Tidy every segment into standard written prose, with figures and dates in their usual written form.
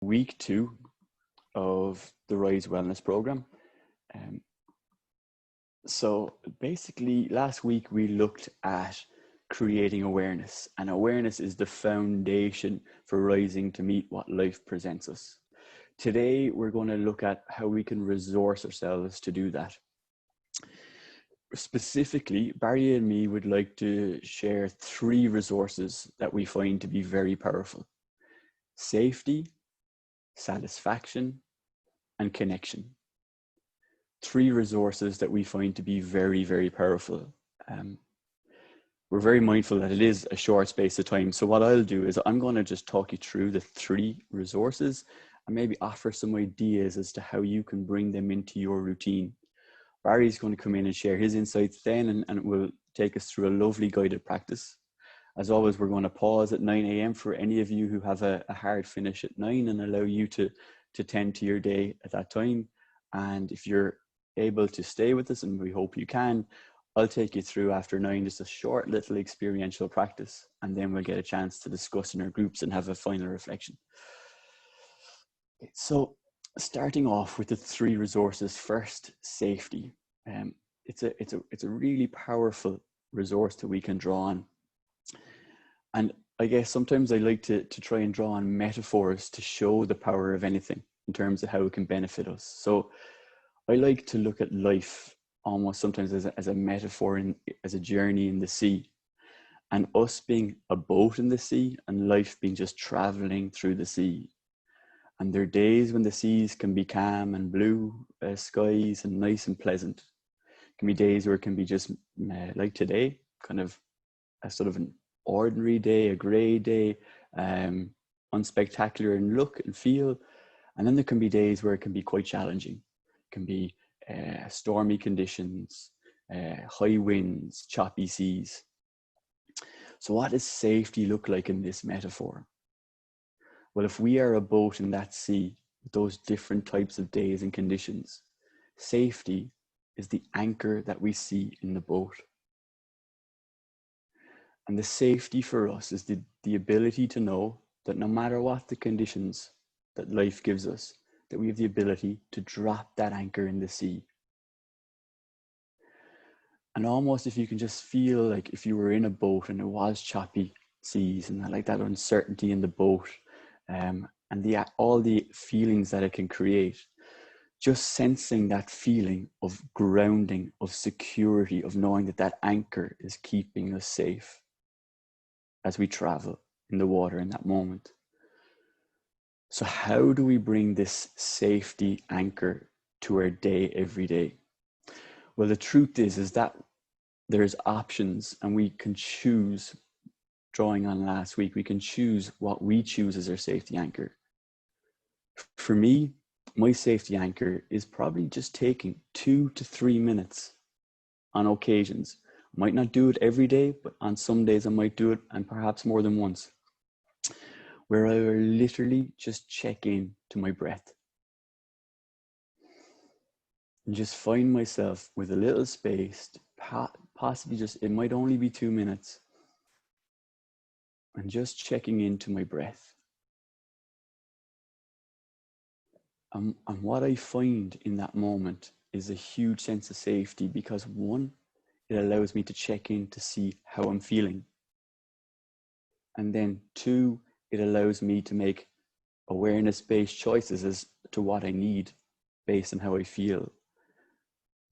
week 2 of the Rise Wellness program. Um, so basically, last week we looked at creating awareness, and awareness is the foundation for rising to meet what life presents us. Today, we're going to look at how we can resource ourselves to do that. Specifically, Barry and me would like to share 3 resources that we find to be very powerful: safety, satisfaction, and connection. 3 resources that we find to be very, very powerful. We're very mindful that it is a short space of time. So what I'll do is I'm going to just talk you through the 3 resources and maybe offer some ideas as to how you can bring them into your routine. Barry's going to come in and share his insights then, and it will take us through a lovely guided practice. As always, we're going to pause at 9 a.m. for any of you who have a hard finish at 9 and allow you to tend to your day at that time. And if you're able to stay with us, and we hope you can, I'll take you through after 9, just a short little experiential practice, and then we'll get a chance to discuss in our groups and have a final reflection. So starting off with the 3 resources. First, safety. It's a really powerful resource that we can draw on. And I guess sometimes I like to try and draw on metaphors to show the power of anything in terms of how it can benefit us. So I like to look at life almost sometimes as a metaphor, as a journey in the sea, and us being a boat in the sea and life being just traveling through the sea. And there are days when the seas can be calm and blue skies and nice and pleasant. It can be days where it can be just like today, kind of a sort of an ordinary day, a grey day, unspectacular in look and feel. And then there can be days where it can be quite challenging. It can be stormy conditions, high winds, choppy seas. So what does safety look like in this metaphor? Well, if we are a boat in that sea with those different types of days and conditions, safety is the anchor that we see in the boat. And the safety for us is the ability to know that no matter what the conditions that life gives us, that we have the ability to drop that anchor in the sea. And almost if you can just feel like if you were in a boat and it was choppy seas and like that uncertainty in the boat, and all the feelings that it can create, just sensing that feeling of grounding, of security, of knowing that that anchor is keeping us safe as we travel in the water in that moment. So how do we bring this safety anchor to our day every day? Well, the truth is that there's options, and we can choose. Drawing on last week, we can choose what we choose as our safety anchor. For me, my safety anchor is probably just taking 2 to 3 minutes on occasions. I might not do it every day, but on some days I might do it, and perhaps more than once, where I will literally just check in to my breath and just find myself with a little space, possibly just, it might only be 2 minutes, and just checking into my breath. And what I find in that moment is a huge sense of safety, because 1, it allows me to check in to see how I'm feeling. And then 2, it allows me to make awareness-based choices as to what I need based on how I feel.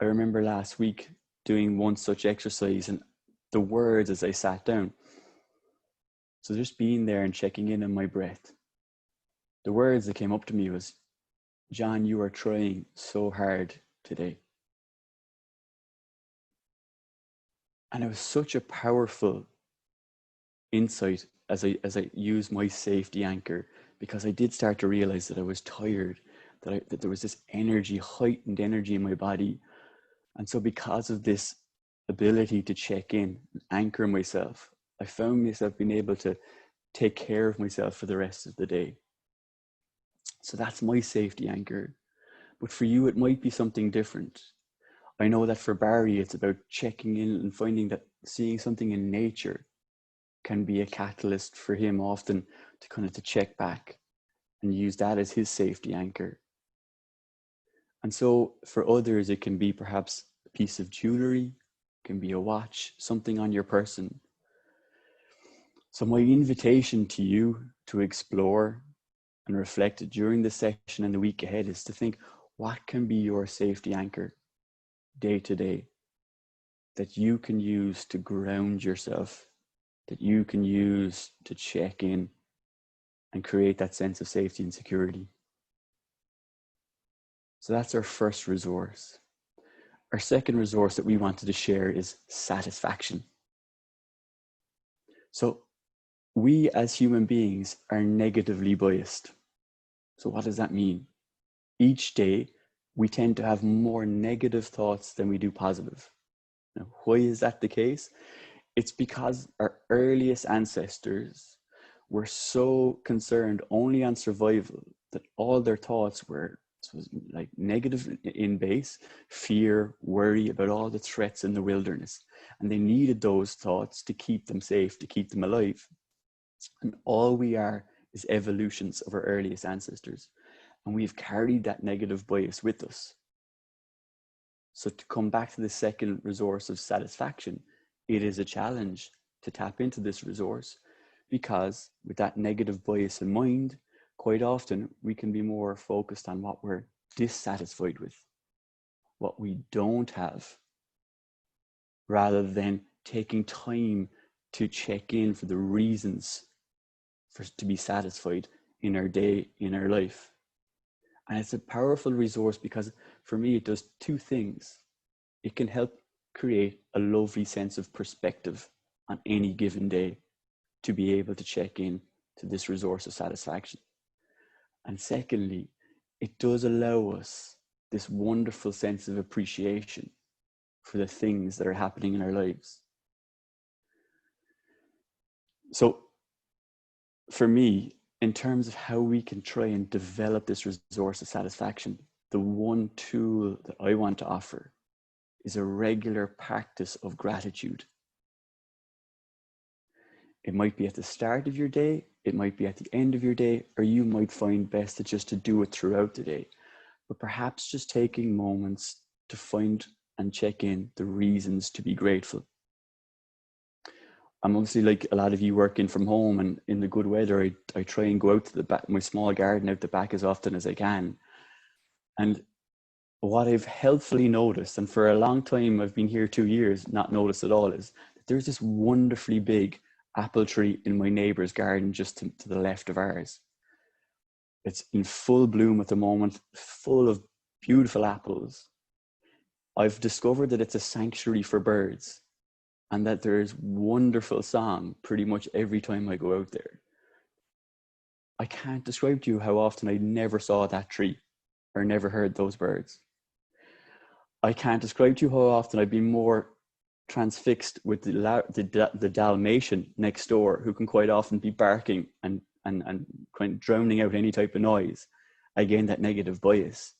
I remember last week doing one such exercise, and the words as I sat down. So just being there and checking in on my breath. The words that came up to me was, "John, you are trying so hard today." And it was such a powerful insight as I used my safety anchor, because I did start to realize that I was tired, that there was this energy, heightened energy in my body. And so because of this ability to check in and anchor myself, I found myself being able to take care of myself for the rest of the day. So that's my safety anchor. But for you, it might be something different. I know that for Barry, it's about checking in and finding that seeing something in nature can be a catalyst for him often to kind of to check back. and use that as his safety anchor. And so for others, it can be perhaps a piece of jewelry, it can be a watch, something on your person. So my invitation to you to explore and reflect during the session and the week ahead is to think, what can be your safety anchor day to day that you can use to ground yourself, that you can use to check in and create that sense of safety and security. So that's our first resource. Our second resource that we wanted to share is satisfaction. So we as human beings are negatively biased. So what does that mean? Each day, we tend to have more negative thoughts than we do positive. Now, why is that the case? It's because our earliest ancestors were so concerned only on survival that all their thoughts were like negative in base, fear, worry about all the threats in the wilderness. And they needed those thoughts to keep them safe, to keep them alive. And all we are is evolutions of our earliest ancestors. And we've carried that negative bias with us. So to come back to the second resource of satisfaction, it is a challenge to tap into this resource, because with that negative bias in mind, quite often we can be more focused on what we're dissatisfied with, what we don't have, rather than taking time to check in for the reasons to be satisfied in our day, in our life. And it's a powerful resource because for me, it does two things. It can help create a lovely sense of perspective on any given day to be able to check in to this resource of satisfaction. And secondly, it does allow us this wonderful sense of appreciation for the things that are happening in our lives. So for me, in terms of how we can try and develop this resource of satisfaction, the one tool that I want to offer is a regular practice of gratitude. It might be at the start of your day, it might be at the end of your day, or you might find best to do it throughout the day. But perhaps just taking moments to find and check in the reasons to be grateful. I'm obviously, like a lot of you, working from home, and in the good weather, I try and go out to the back, my small garden out the back, as often as I can. And what I've helpfully noticed, and for a long time, I've been here 2 years, not noticed at all, is that there's this wonderfully big apple tree in my neighbor's garden just to the left of ours. It's in full bloom at the moment, full of beautiful apples. I've discovered that it's a sanctuary for birds, and that there's wonderful song pretty much every time I go out there. I can't describe to you how often I never saw that tree or never heard those birds. I can't describe to you how often I've been more transfixed with the Dalmatian next door, who can quite often be barking and kind of drowning out any type of noise. Again, that negative bias.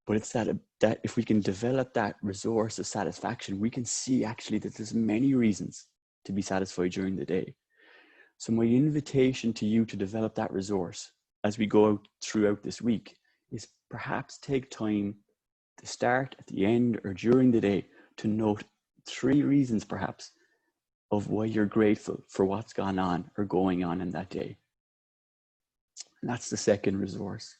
But it's that if we can develop that resource of satisfaction, we can see actually that there's many reasons to be satisfied during the day. So my invitation to you to develop that resource as we go out throughout this week is perhaps take time to start, at the end, or during the day to note 3 reasons perhaps of why you're grateful for what's gone on or going on in that day. And that's the second resource.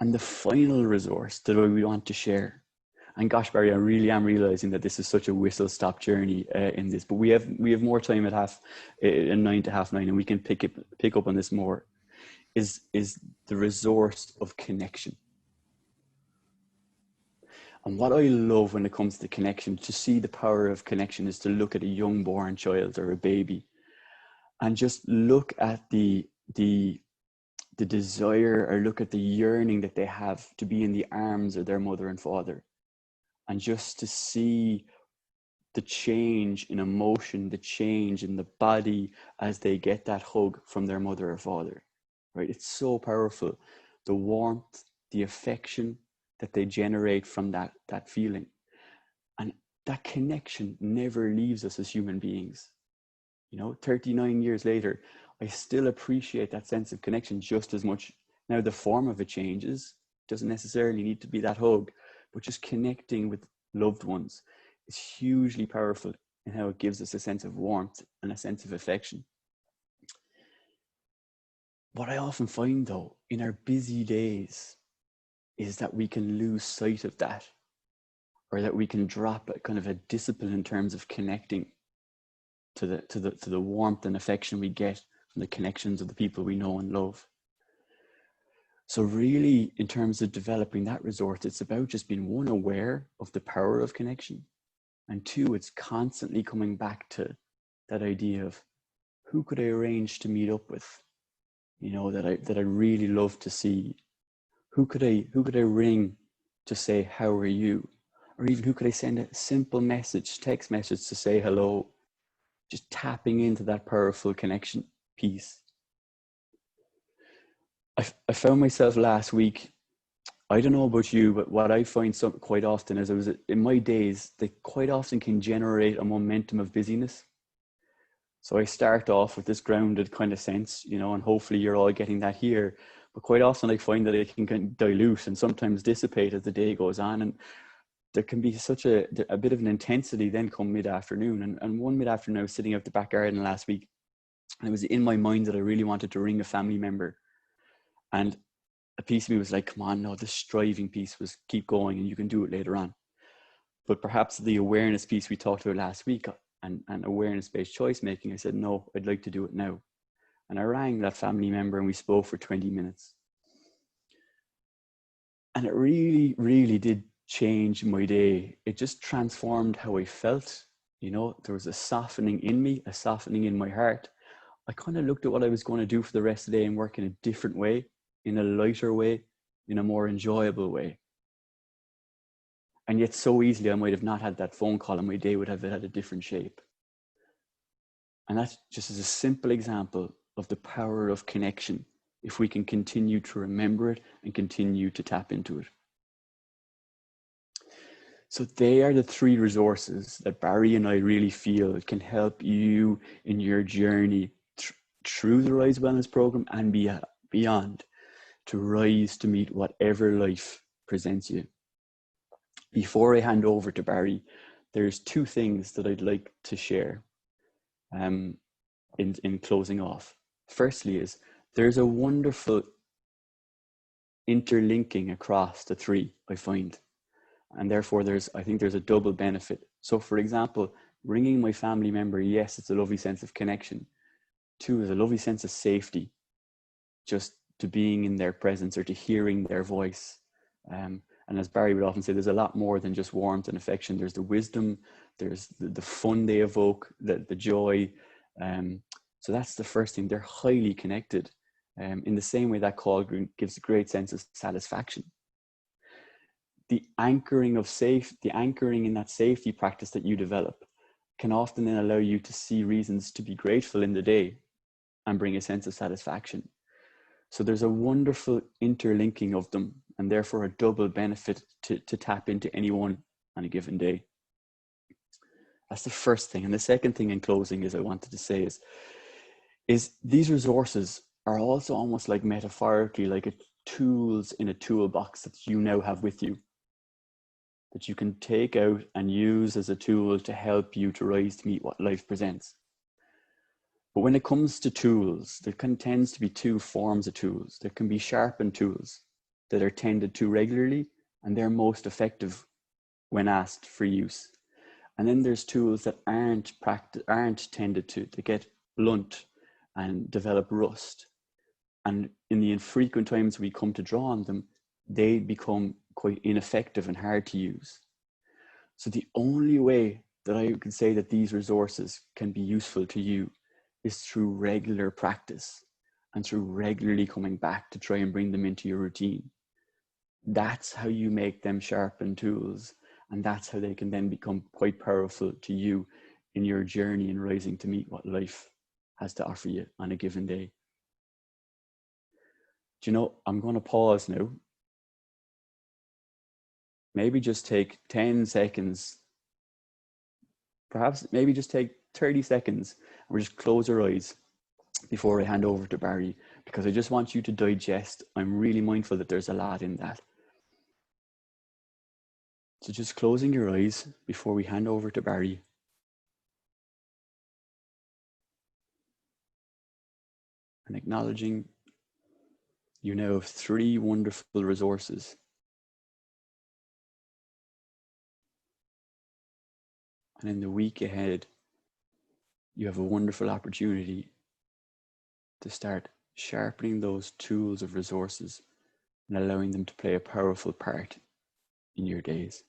And the final resource that we want to share, and gosh, Barry, I really am realizing that this is such a whistle-stop journey in this, but we have more time at 9 to 9:30, and we can pick up on this more, is the resource of connection. And what I love when it comes to connection, to see the power of connection, is to look at a young born child or a baby and just look at the desire, or look at the yearning that they have to be in the arms of their mother and father, and just to see the change in emotion, the change in the body as they get that hug from their mother or father, right? It's so powerful, the warmth, the affection that they generate from that feeling. And that connection never leaves us as human beings. 39 years later, I still appreciate that sense of connection just as much. Now, the form of it changes. It doesn't necessarily need to be that hug, but just connecting with loved ones is hugely powerful in how it gives us a sense of warmth and a sense of affection. What I often find, though, in our busy days is that we can lose sight of that, or that we can drop a kind of a discipline in terms of connecting to the warmth and affection we get from the connections of the people we know and love. So really, in terms of developing that resource, it's about just being, one, aware of the power of connection, and two, it's constantly coming back to that idea of who could I arrange to meet up with, you know, that I really love to see. Who could I ring to say, how are you? Or even who could I send a simple message, text message to say hello? Just tapping into that powerful connection piece. I found myself last week, I don't know about you, but what I find quite often is in my days, they quite often can generate a momentum of busyness. So I start off with this grounded kind of sense, you know, and hopefully you're all getting that here. But quite often I find that it can dilute and sometimes dissipate as the day goes on. And there can be such a bit of an intensity then come mid-afternoon. And one mid-afternoon, I was sitting out the back garden last week, and it was in my mind that I really wanted to ring a family member. And a piece of me was like, come on, no, the striving piece was keep going and you can do it later on. But perhaps the awareness piece we talked about last week and awareness-based choice making, I said, no, I'd like to do it now. And I rang that family member and we spoke for 20 minutes. And it really, really did change my day. It just transformed how I felt. You know, there was a softening in me, a softening in my heart. I kind of looked at what I was going to do for the rest of the day and work in a different way, in a lighter way, in a more enjoyable way. And yet so easily I might have not had that phone call and my day would have had a different shape. And that just is a simple example of the power of connection if we can continue to remember it and continue to tap into it. So they are the three resources that Barry and I really feel can help you in your journey through the Rise Wellness Program and beyond, to rise to meet whatever life presents you. Before I hand over to Barry, there's two things that I'd like to share in closing off. Firstly is there's a wonderful interlinking across the three, I find. And therefore I think there's a double benefit. So for example, ringing my family member, yes, it's a lovely sense of connection. Two, is a lovely sense of safety, just to being in their presence or to hearing their voice. And as Barry would often say, there's a lot more than just warmth and affection. There's the wisdom, there's the fun they evoke, the joy. So that's the first thing. They're highly connected. In the same way that call gives a great sense of satisfaction. The anchoring in that safety practice that you develop can often then allow you to see reasons to be grateful in the day and bring a sense of satisfaction. So there's a wonderful interlinking of them, and therefore a double benefit to tap into anyone on a given day. That's the first thing. And the second thing in closing is I wanted to say is these resources are also almost like metaphorically like tools in a toolbox that you now have with you, that you can take out and use as a tool to help you to rise to meet what life presents. But when it comes to tools, there tends to be two forms of tools. There can be sharpened tools that are tended to regularly, and they're most effective when asked for use. And then there's tools that aren't tended to. They get blunt and develop rust. And in the infrequent times we come to draw on them, they become quite ineffective and hard to use. So the only way that I can say that these resources can be useful to you is through regular practice and through regularly coming back to try and bring them into your routine. That's how you make them sharpened tools, and that's how they can then become quite powerful to you in your journey in rising to meet what life has to offer you on a given day. Do you know, I'm going to pause now. Maybe just take 10 seconds, perhaps maybe just take 30 seconds, and we'll just close our eyes before I hand over to Barry, because I just want you to digest. I'm really mindful that there's a lot in that. So just closing your eyes before we hand over to Barry. And acknowledging you now have 3 wonderful resources. And in the week ahead, you have a wonderful opportunity to start sharpening those tools of resources and allowing them to play a powerful part in your days.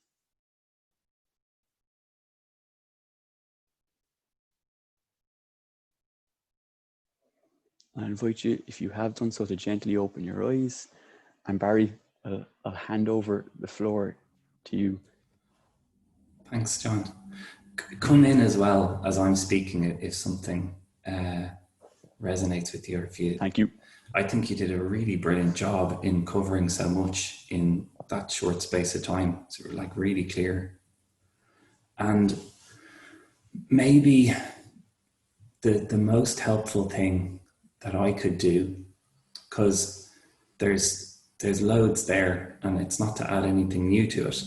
I invite you, if you have done so, to gently open your eyes. And Barry, I'll hand over the floor to you. Thanks, John. Come in as well as I'm speaking if something resonates with you. Or if you, Thank you. I think you did a really brilliant job in covering so much in that short space of time. It's like really clear. And maybe the most helpful thing that I could do, because there's loads there and it's not to add anything new to it,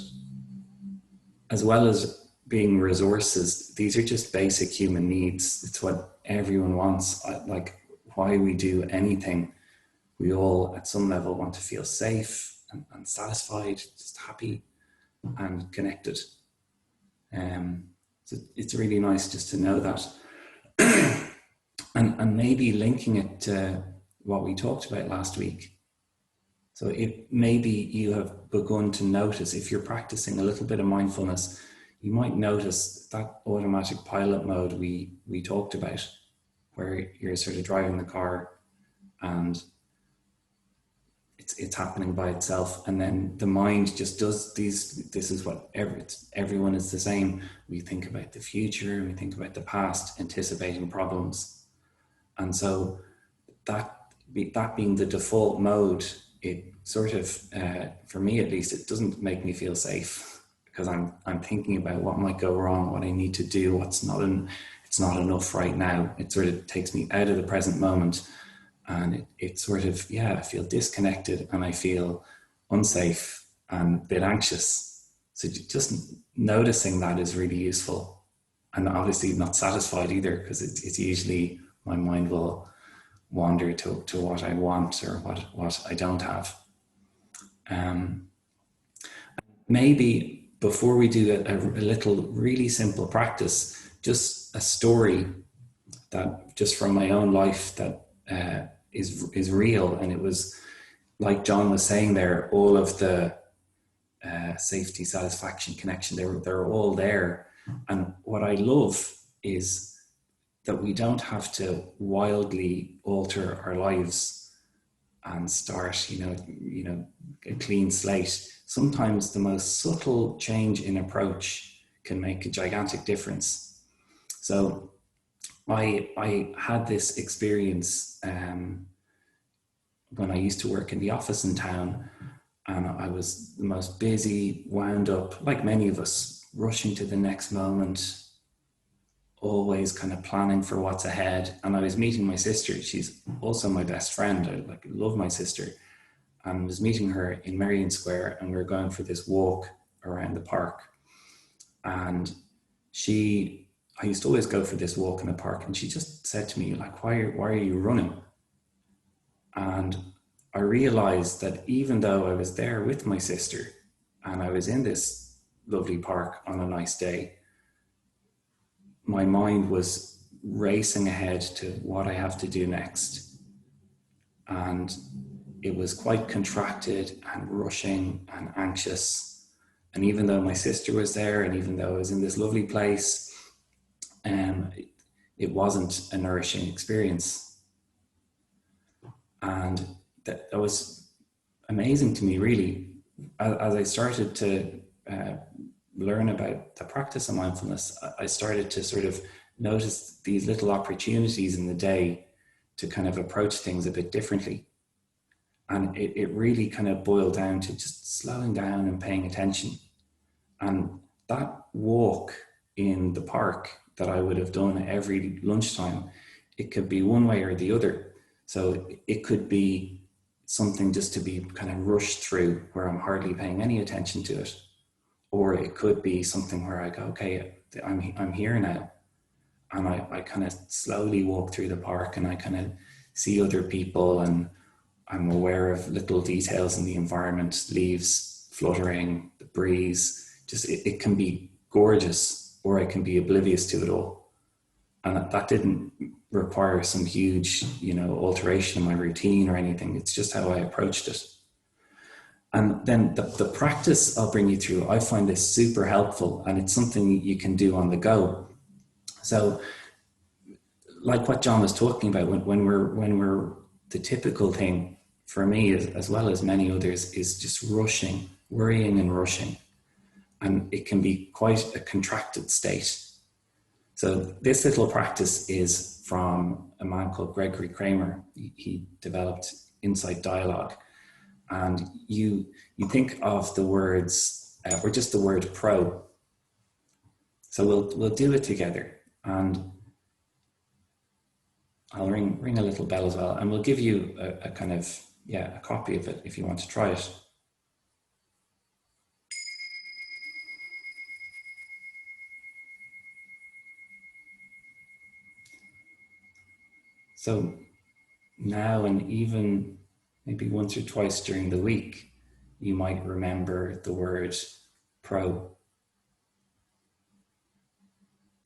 as well as being resources, these are just basic human needs. It's what everyone wants. Like why we do anything, we all at some level want to feel safe and satisfied, just happy and connected. So it's really nice just to know that. and maybe linking it to what we talked about last week. So if maybe you have begun to notice, if you're practicing a little bit of mindfulness, you might notice that automatic pilot mode we talked about, where you're sort of driving the car and it's happening by itself, and then the mind just does these. This is what everyone is the same. We think about the future, we think about the past, anticipating problems, and so that being the default mode, it sort of, for me at least, it doesn't make me feel safe, because I'm thinking about what might go wrong, what I need to do, it's not enough right now. It sort of takes me out of the present moment, and it sort of, I feel disconnected and I feel unsafe and a bit anxious. So just noticing that is really useful, and obviously not satisfied either, because it's usually my mind will wander to what I want or what I don't have. Maybe before we do a little really simple practice, just a story that just from my own life that is real. And it was, like John was saying there, all of the safety, satisfaction, connection, they're all there. And what I love is that we don't have to wildly alter our lives and start, a clean slate. Sometimes the most subtle change in approach can make a gigantic difference. So I had this experience when I used to work in the office in town, and I was the most busy, wound up, like many of us, rushing to the next moment, always kind of planning for what's ahead. And I was meeting my sister. She's also my best friend. I love my sister. And I was meeting her in Merrion Square, and we were going for this walk around the park. And I used to always go for this walk in the park, and she just said to me, like, why are you running? And I realized that even though I was there with my sister and I was in this lovely park on a nice day, my mind was racing ahead to what I have to do next. And it was quite contracted and rushing and anxious. And even though my sister was there, and even though I was in this lovely place, it wasn't a nourishing experience. And that was amazing to me, really. As I started to learn about the practice of mindfulness, I started to sort of notice these little opportunities in the day to kind of approach things a bit differently. And it really kind of boiled down to just slowing down and paying attention. And that walk in the park that I would have done every lunchtime, it could be one way or the other. So it could be something just to be kind of rushed through where I'm hardly paying any attention to it. Or it could be something where I go, okay, I'm here now. And I kind of slowly walk through the park and I kind of see other people and I'm aware of little details in the environment, leaves fluttering, the breeze. Just it can be gorgeous, or I can be oblivious to it all. And that didn't require some huge, alteration in my routine or anything. It's just how I approached it. And then the practice I'll bring you through, I find this super helpful, and it's something you can do on the go. So like what John was talking about, when we're the typical thing for me, as well as many others, is just rushing, worrying and rushing. And it can be quite a contracted state. So this little practice is from a man called Gregory Kramer. He developed insight dialogue. And you think of the words, or just the word pro. So we'll do it together. And I'll ring a little bell as well. And we'll give you a kind of, a copy of it if you want to try it. So now, and even maybe once or twice during the week, you might remember the word pro.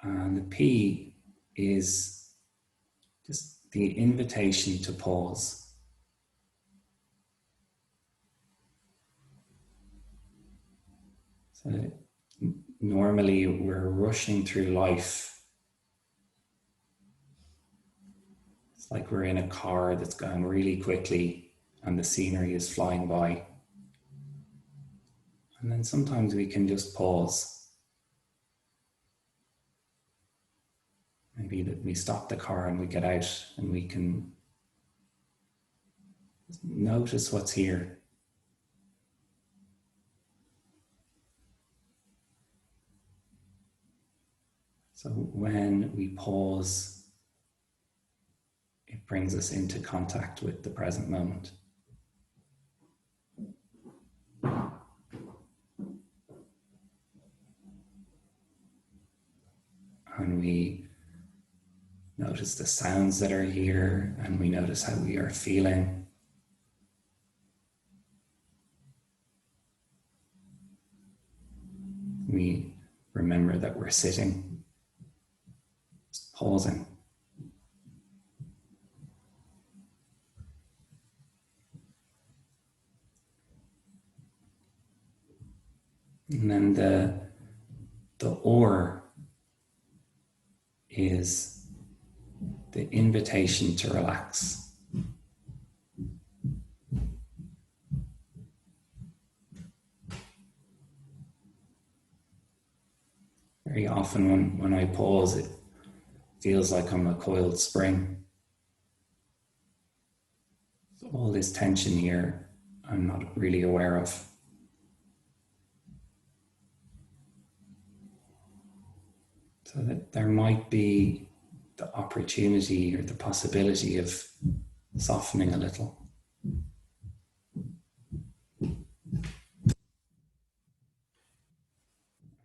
And the P is just the invitation to pause. So normally we're rushing through life. It's like we're in a car that's going really quickly and the scenery is flying by. And then sometimes we can just pause. Maybe that we stop the car and we get out and we can notice what's here. So when we pause, it brings us into contact with the present moment. And we notice the sounds that are here, and we notice how we are feeling. We remember that we're sitting, just pausing. And then the or is the invitation to relax. Very often when I pause, it feels like I'm a coiled spring. So all this tension here, I'm not really aware of. So that there might be the opportunity or the possibility of softening a little.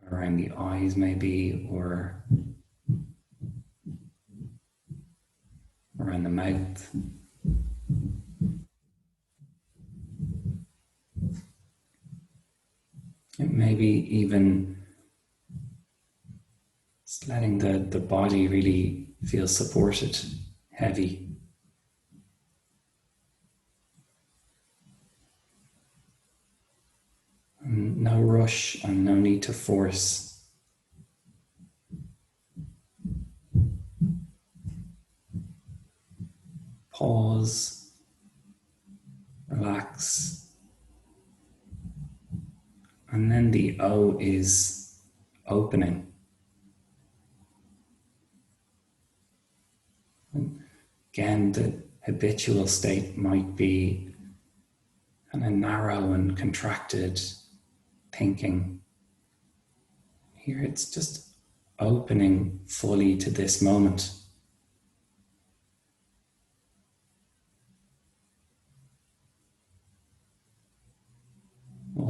Around the eyes maybe, or around the mouth. And maybe even just letting the body really feel supported, heavy. And no rush and no need to force. Pause, relax. And then the O is opening. And again, the habitual state might be kind of narrow and contracted thinking. Here it's just opening fully to this moment.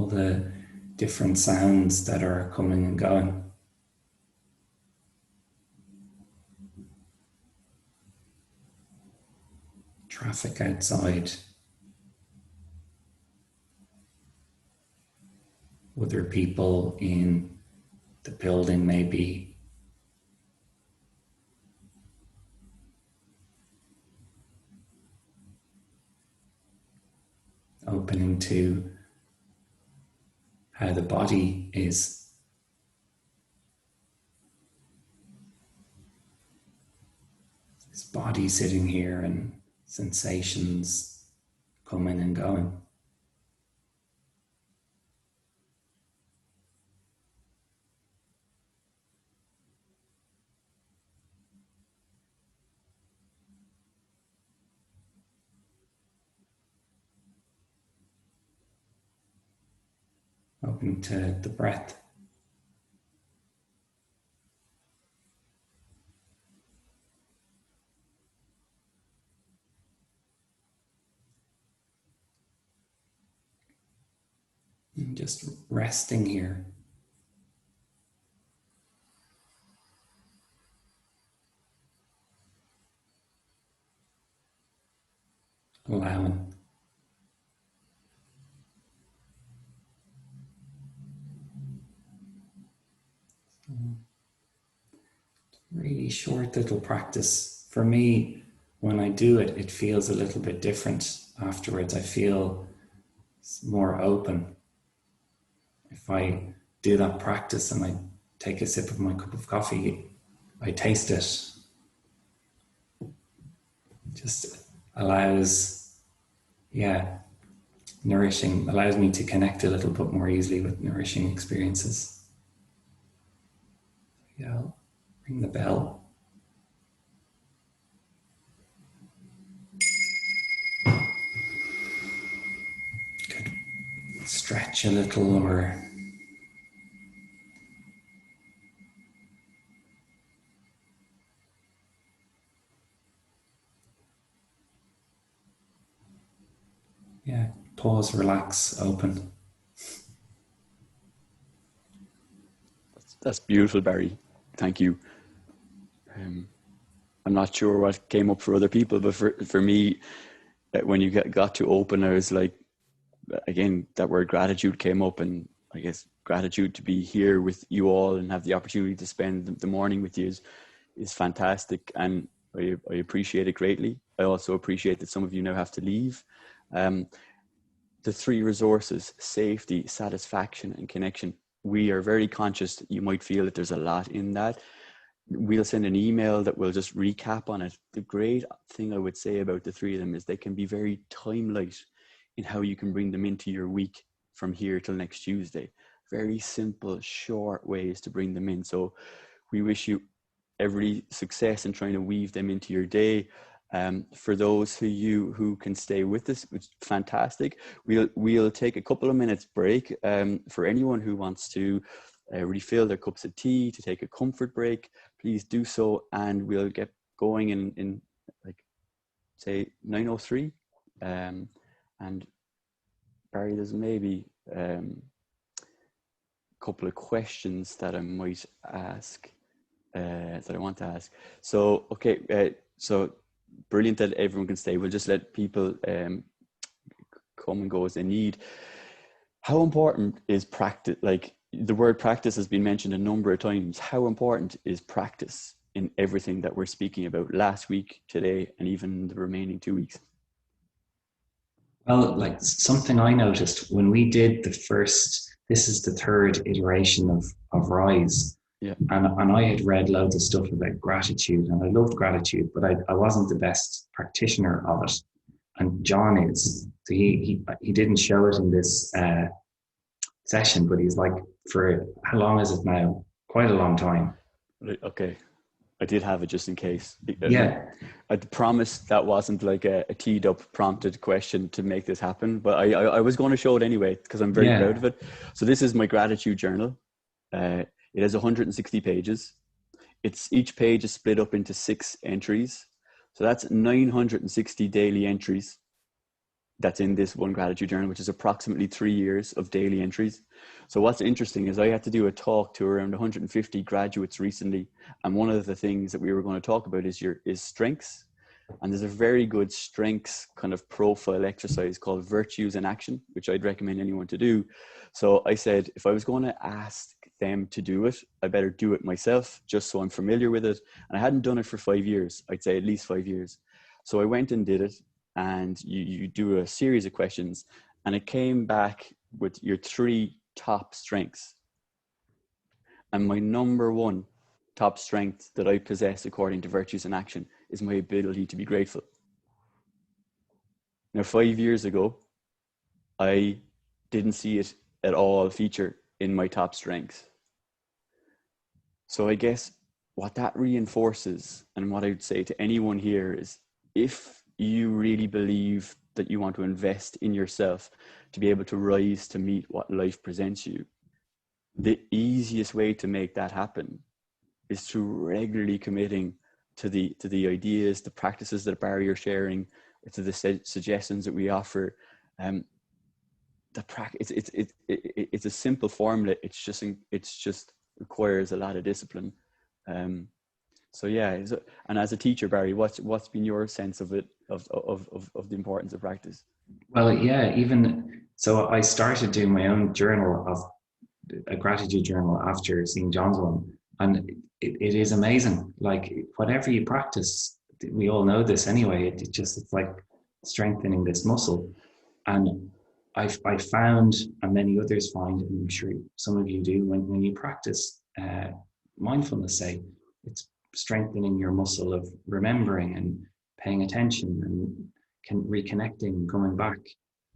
all the different sounds that are coming and going. Traffic outside. Other people in the building maybe. Opening to how the body is. This body sitting here and sensations coming and going. Opening to the breath. And just resting here. Allowing. Really short little practice. For me, when I do it, it feels a little bit different afterwards. I feel more open. If I do that practice and I take a sip of my cup of coffee, I taste it. Just allows, nourishing, allows me to connect a little bit more easily with nourishing experiences. Yeah, I'll ring the bell. Could stretch a little or pause, relax, open. That's beautiful, Barry. Thank you. I'm not sure what came up for other people, but for me, when you got to open, I was like, again, that word gratitude came up, and I guess gratitude to be here with you all and have the opportunity to spend the morning with you is fantastic, and I appreciate it greatly. I also appreciate that some of you now have to leave. The three resources: safety, satisfaction, and connection. We are very conscious that you might feel that there's a lot in that. We'll send an email that will just recap on it. The great thing I would say about the three of them is they can be very time-light in how you can bring them into your week from here till next Tuesday. Very simple, short ways to bring them in. So we wish you every success in trying to weave them into your day. For those of you who can stay with us, it's fantastic. We'll take a couple of minutes break for anyone who wants to refill their cups of tea, to take a comfort break. Please do so, and we'll get going in like say 9:03. And Barry, there's maybe a couple of questions that I might ask, that I want to ask. So, okay, so brilliant that everyone can stay. We'll just let people come and go as they need. How important is practice? Like the word practice has been mentioned a number of times. How important is practice in everything that we're speaking about last week, today, and even the remaining 2 weeks? Well, like something I noticed when we did this is the third iteration of Rise. Yeah. And I had read loads of stuff about gratitude, and I loved gratitude, but I wasn't the best practitioner of it. And John is. So he didn't show it in this session, but he's like, for how long is it now? Quite a long time. Okay. I did have it just in case. Yeah. I promise that wasn't like a teed up prompted question to make this happen, but I was going to show it anyway because I'm very proud of it. So this is my gratitude journal. It has 160 pages. Each page is split up into 6 entries. So that's 960 daily entries. that's in this one gratitude journal, which is approximately 3 years of daily entries. So what's interesting is I had to do a talk to around 150 graduates recently, and one of the things that we were going to talk about is strengths. And there's a very good strengths kind of profile exercise called Virtues in Action, which I'd recommend anyone to do. So I said, if I was going to ask them to do it, I better do it myself, just so I'm familiar with it. And I hadn't done it for 5 years, I'd say at least 5 years. So I went and did it, and you do a series of questions, and it came back with your 3 top strengths. And my number one top strength that I possess according to Virtues in Action is my ability to be grateful. Now, 5 years ago, I didn't see it at all feature in my top strengths. So I guess what that reinforces, and what I would say to anyone here, is if you really believe that you want to invest in yourself to be able to rise to meet what life presents you, the easiest way to make that happen is through regularly committing to the ideas, the practices that Barry are sharing, to the suggestions that we offer. It's a simple formula. It's just requires a lot of discipline. So yeah, and as a teacher, Barry, what's been your sense of it, of the importance of practice? Well, yeah, even so, I started doing my own journal, of a gratitude journal, after seeing John's one, and it is amazing. Like, whatever you practice, we all know this anyway. It's like strengthening this muscle, and I found, and many others find, and I'm sure some of you do, when you practice mindfulness, say, it's strengthening your muscle of remembering and paying attention and reconnecting and coming back.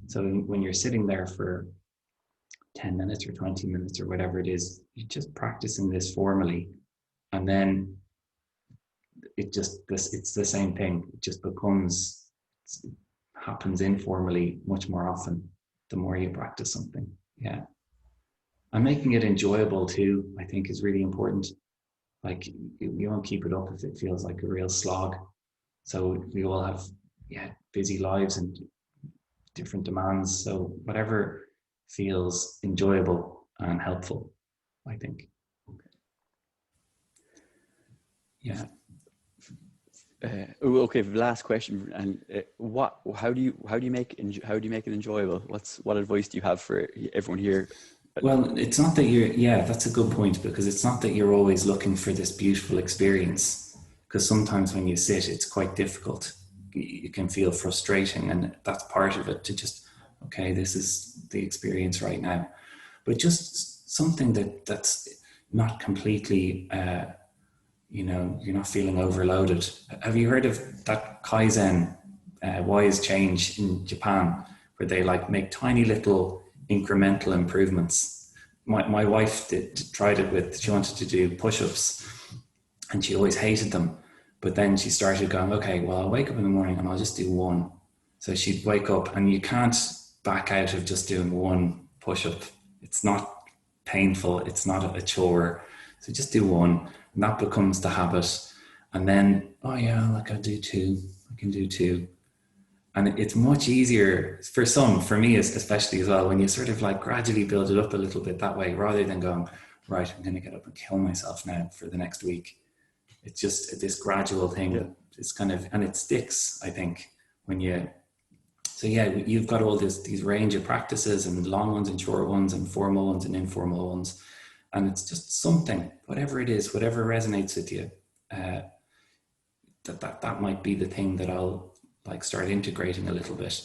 So when you're sitting there for 10 minutes or 20 minutes or whatever it is, you're just practicing this formally, and then it's the same thing. It just happens informally much more often the more you practice something. Yeah. And making it enjoyable too, I think, is really important. Like, you won't keep it up if it feels like a real slog. So we all have busy lives and different demands. So whatever feels enjoyable and helpful, I think. Yeah. Okay. Last question. And how do you make it enjoyable? What advice do you have for everyone here? Well, it's not that that's a good point, because it's not that you're always looking for this beautiful experience, because sometimes when you sit, it's quite difficult. It can feel frustrating, and that's part of it, to just, okay, this is the experience right now. But just something that's not completely, you're not feeling overloaded. Have you heard of that Kaizen, wise change in Japan, where they like make tiny little incremental improvements? My wife tried it she wanted to do push-ups, and she always hated them. But then she started going, okay, well, I'll wake up in the morning and I'll just do one. So she'd wake up, and you can't back out of just doing one push-up. It's not painful. It's not a chore. So just do one, and that becomes the habit. And then, oh yeah, like I can do two. And it's much easier for me especially as well, when you sort of like gradually build it up a little bit that way, rather than going, right, I'm going to get up and kill myself now for the next week. It's just this gradual thing. Yeah. It's kind of, and it sticks, I think, you've got all these range of practices, and long ones and short ones and formal ones and informal ones. And it's just something, whatever it is, whatever resonates with you, that might be the thing that I'll like start integrating a little bit,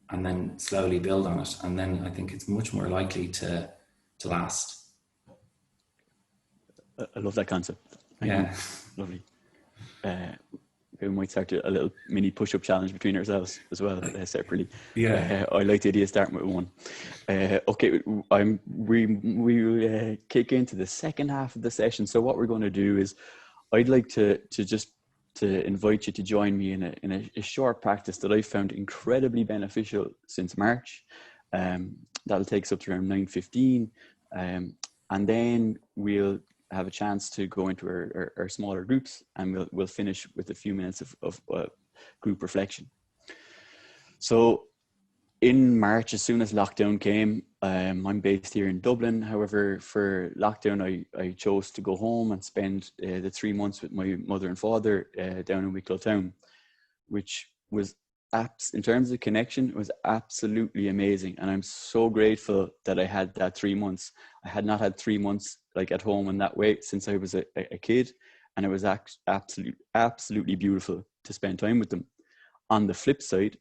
and then slowly build on it. And then I think it's much more likely to last. I love that concept. Yeah. Lovely. We might start a little mini push-up challenge between ourselves as well, separately. Yeah. I like the idea of starting with one. Okay, we will kick into the second half of the session. So what we're going to do is, I'd like to invite you to join me in a short practice that I found incredibly beneficial since March. That'll take us up to around 9:15, and then we'll have a chance to go into our smaller groups, and we'll finish with a few minutes of group reflection. So in March, as soon as lockdown came, I'm based here in Dublin. However, for lockdown, I chose to go home and spend the 3 months with my mother and father down in Wicklow Town, which was in terms of connection, it was absolutely amazing. And I'm so grateful that I had that 3 months. I had not had 3 months like at home in that way since I was a kid. And it was absolutely beautiful to spend time with them. On the flip side,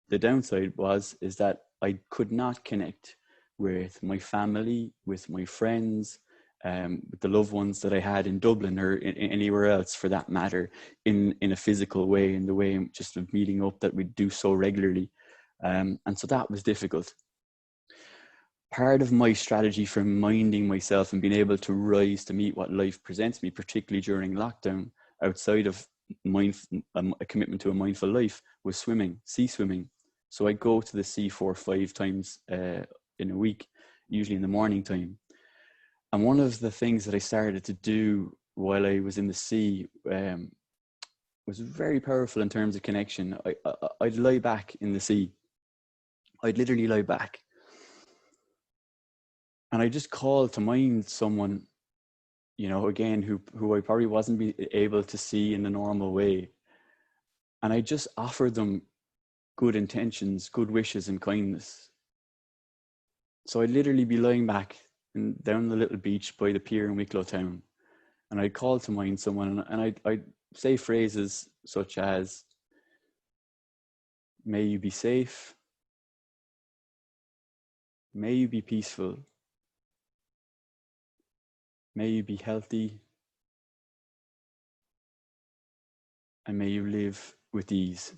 the downside is that I could not connect with my family, with my friends, with the loved ones that I had in Dublin or anywhere else for that matter, in a physical way, in the way just of meeting up that we do so regularly. And so that was difficult. Part of my strategy for minding myself and being able to rise to meet what life presents me, particularly during lockdown, outside of a commitment to a mindful life, was swimming, sea swimming. So I go to the sea 4 or 5 times in a week, usually in the morning time. And one of the things that I started to do while I was in the sea was very powerful in terms of connection. I'd lie back in the sea. I'd literally lie back. And I just called to mind someone, you know, again, who I probably wasn't able to see in the normal way. And I just offered them good intentions, good wishes and kindness. So I'd literally be lying back down the little beach by the pier in Wicklow Town. And I'd call to mind someone and I'd say phrases such as, may you be safe, may you be peaceful, may you be healthy, and may you live with ease.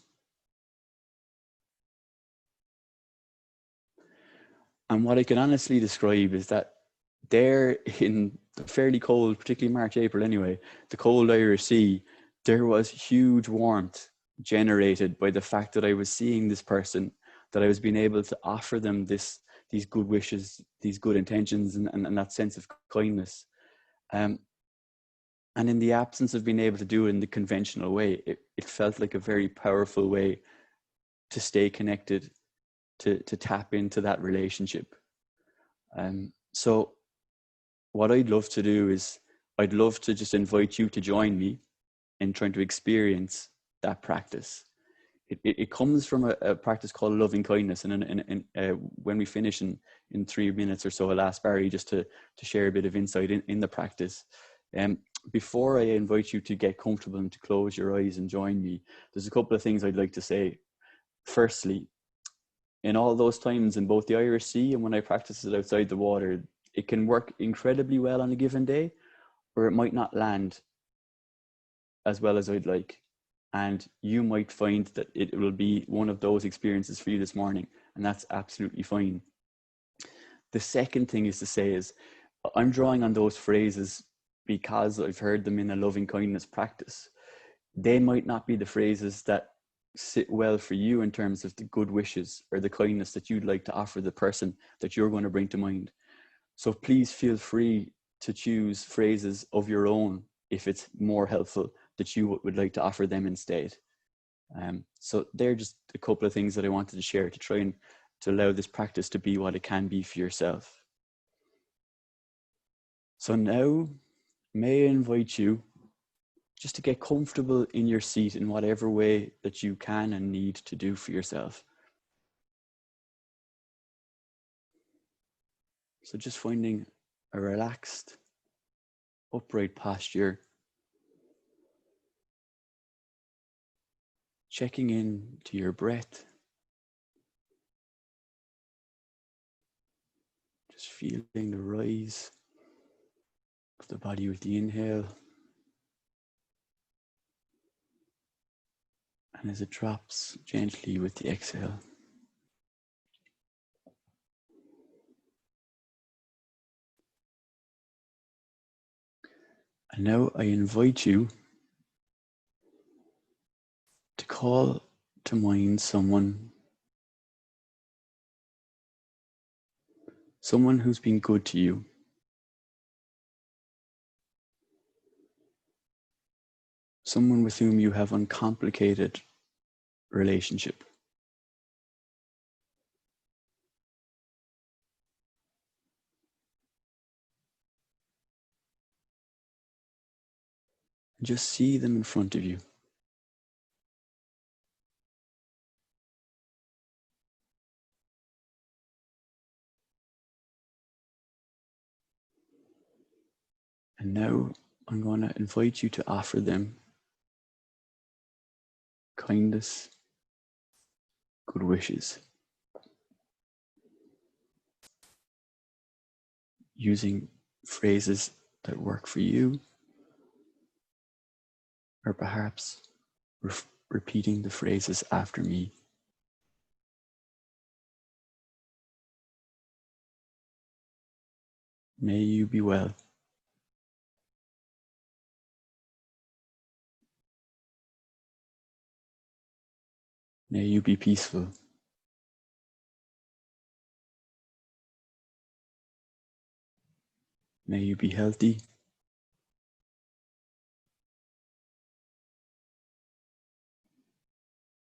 And what I can honestly describe is that there in the fairly cold, particularly March, April anyway, the cold Irish Sea, there was huge warmth generated by the fact that I was seeing this person, that I was being able to offer them these good wishes, these good intentions, and that sense of kindness. And in the absence of being able to do it in the conventional way, it felt like a very powerful way to stay connected, to tap into that relationship. So what I'd love to do is I'd love to just invite you to join me in trying to experience that practice. It comes from a practice called loving kindness. And when we finish in 3 minutes or so, I'll ask Barry just to share a bit of insight in the practice. Before I invite you to get comfortable and to close your eyes and join me, there's a couple of things I'd like to say. Firstly, in all those times in both the Irish Sea and when I practice it outside the water, it can work incredibly well on a given day, or it might not land as well as I'd like. And you might find that it will be one of those experiences for you this morning, and that's absolutely fine. The second thing is to say is, I'm drawing on those phrases because I've heard them in a loving kindness practice. They might not be the phrases that sit well for you in terms of the good wishes or the kindness that you'd like to offer the person that you're going to bring to mind. So please feel free to choose phrases of your own if it's more helpful that you would like to offer them instead. So they're just a couple of things that I wanted to share to try and to allow this practice to be what it can be for yourself. So now, may I invite you just to get comfortable in your seat in whatever way that you can and need to do for yourself. So just finding a relaxed, upright posture, checking in to your breath, just feeling the rise of the body with the inhale, and as it drops gently with the exhale. And now I invite you to call to mind someone who's been good to you. Someone with whom you have uncomplicated relationship. And just see them in front of you. And now I'm going to invite you to offer them kindness, good wishes, using phrases that work for you, or perhaps repeating the phrases after me. May you be well. May you be peaceful. May you be healthy.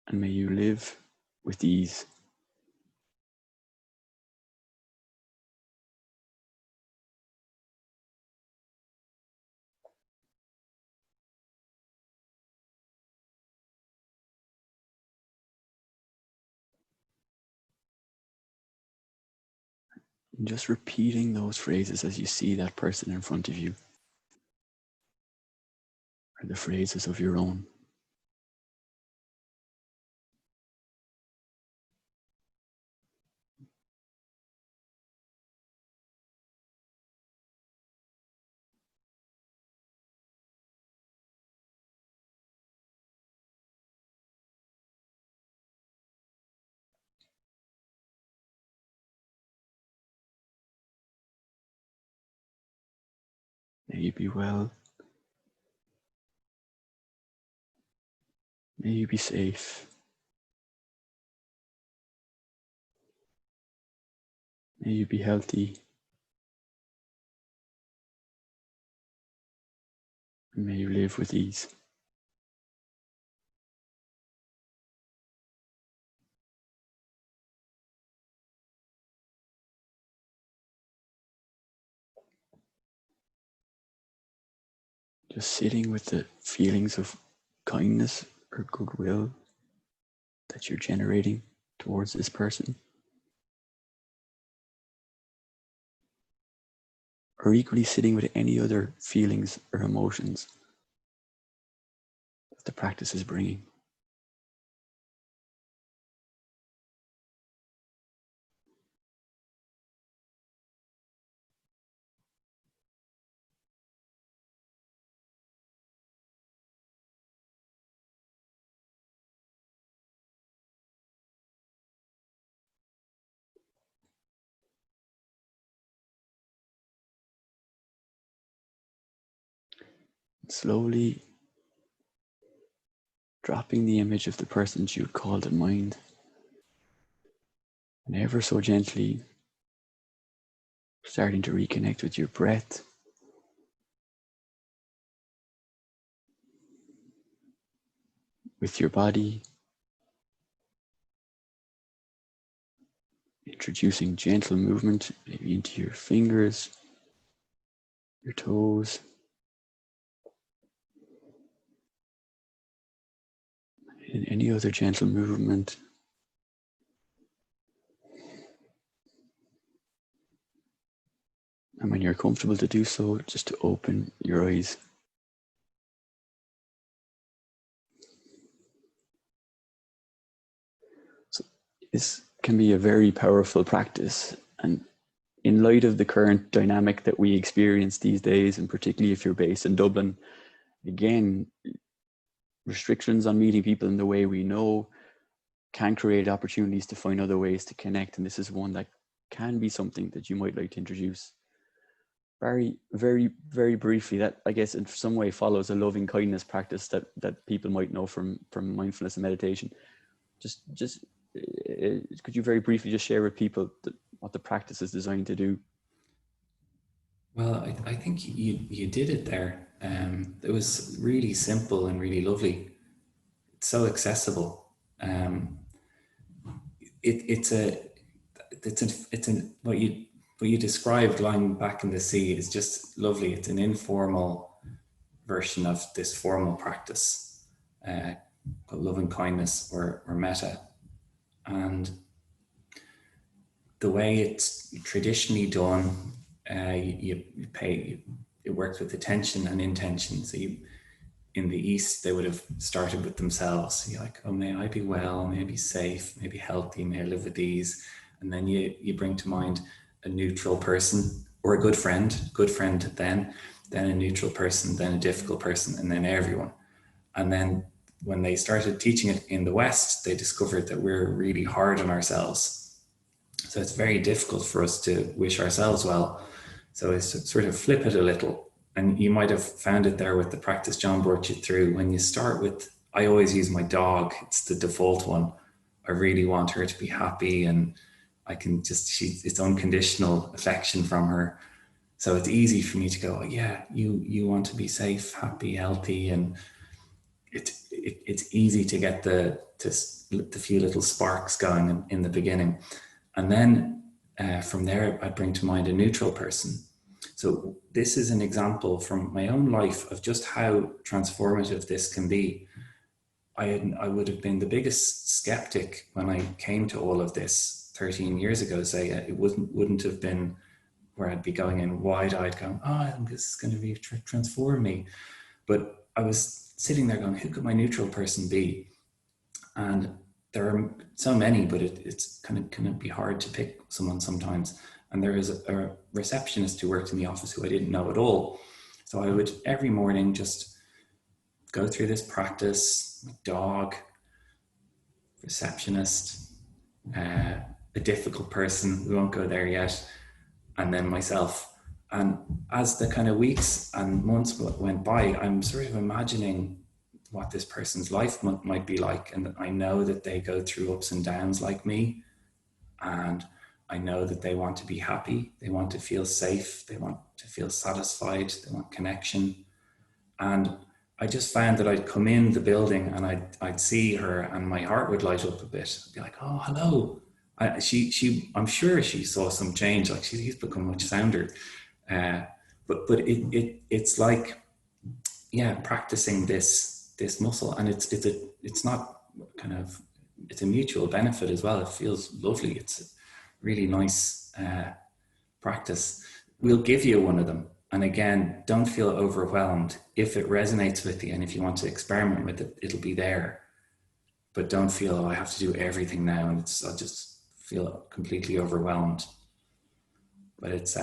And may you live with ease. And just repeating those phrases as you see that person in front of you are the phrases of your own. May you be well. May you be safe. May you be healthy. And may you live with ease. Just sitting with the feelings of kindness or goodwill that you're generating towards this person. Or equally sitting with any other feelings or emotions that the practice is bringing. Slowly dropping the image of the person you called in mind, and ever so gently starting to reconnect with your breath, with your body, introducing gentle movement maybe into your fingers, your toes, and any other gentle movement. And when you're comfortable to do so, just to open your eyes. So this can be a very powerful practice. And in light of the current dynamic that we experience these days, and particularly if you're based in Dublin, again, restrictions on meeting people in the way we know can create opportunities to find other ways to connect. And this is one that can be something that you might like to introduce. Very, very, very briefly, that I guess in some way follows a loving kindness practice that people might know from mindfulness and meditation. Just could you very briefly just share with people what the practice is designed to do? Well, I think you did it there. It was really simple and really lovely. It's so accessible. It's what you described lying back in the sea is just lovely. It's an informal, version of this formal practice called loving kindness or metta. And the way it's traditionally done, it works with attention and intention. So in the East, they would have started with themselves. You're like, oh, may I be well, may I be safe, may I be healthy, may I live with ease. And then you bring to mind a neutral person or a good friend then a neutral person, then a difficult person, and then everyone. And then when they started teaching it in the West, they discovered that we're really hard on ourselves. So it's very difficult for us to wish ourselves well. So it's sort of flip it a little. And you might have found it there with the practice John brought you through. When you start with, I always use my dog. It's the default one. I really want her to be happy, and I can just, it's unconditional affection from her. So it's easy for me to go, oh, yeah, you want to be safe, happy, healthy. And it's easy to get the few little sparks going in the beginning. And then from there, I bring to mind a neutral person. So this is an example from my own life of just how transformative this can be. I would have been the biggest skeptic when I came to all of this 13 years ago. Say it wouldn't have been where I'd be going in wide-eyed going, oh, this is going to be transform me. But I was sitting there going, who could my neutral person be? And there are so many, but it's kind of be hard to pick someone sometimes. And there is a receptionist who worked in the office who I didn't know at all. So I would every morning just go through this practice, my dog, receptionist, a difficult person, we won't go there yet, and then myself. And as the kind of weeks and months went by, I'm sort of imagining what this person's life might be like. And I know that they go through ups and downs like me. And I know that they want to be happy. They want to feel safe. They want to feel satisfied. They want connection. And I just found that I'd come in the building and I'd see her and my heart would light up a bit. I'd be like, oh, hello. I'm sure she saw some change. Like she's become much sounder. But it's like, yeah, practicing this muscle, and it's not kind of, it's a mutual benefit as well. It feels lovely. It's a really nice practice. We'll give you one of them, and again, don't feel overwhelmed. If it resonates with you and if you want to experiment with it, it'll be there. But don't feel, oh, I have to do everything now, and I'll just feel completely overwhelmed. But it's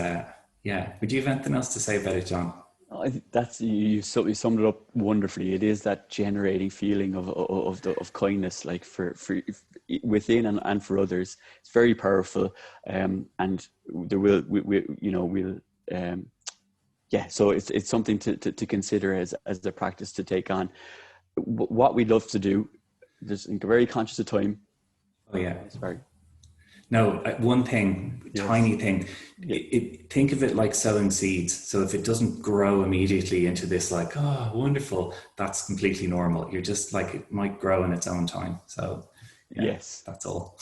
yeah. Would you have anything else to say about it, John? I think that's, you summed it up wonderfully. It is that generating feeling of kindness, like for within and for others. It's very powerful, and there we'll yeah. So it's something to consider as a practice to take on. What we love to do, just very conscious of time. Oh yeah, sorry. No, one thing, Yes. tiny thing. Think of it like sowing seeds. So if it doesn't grow immediately into this, like, oh, wonderful, that's completely normal. You're just like, it might grow in its own time. So yeah, Yes, that's all.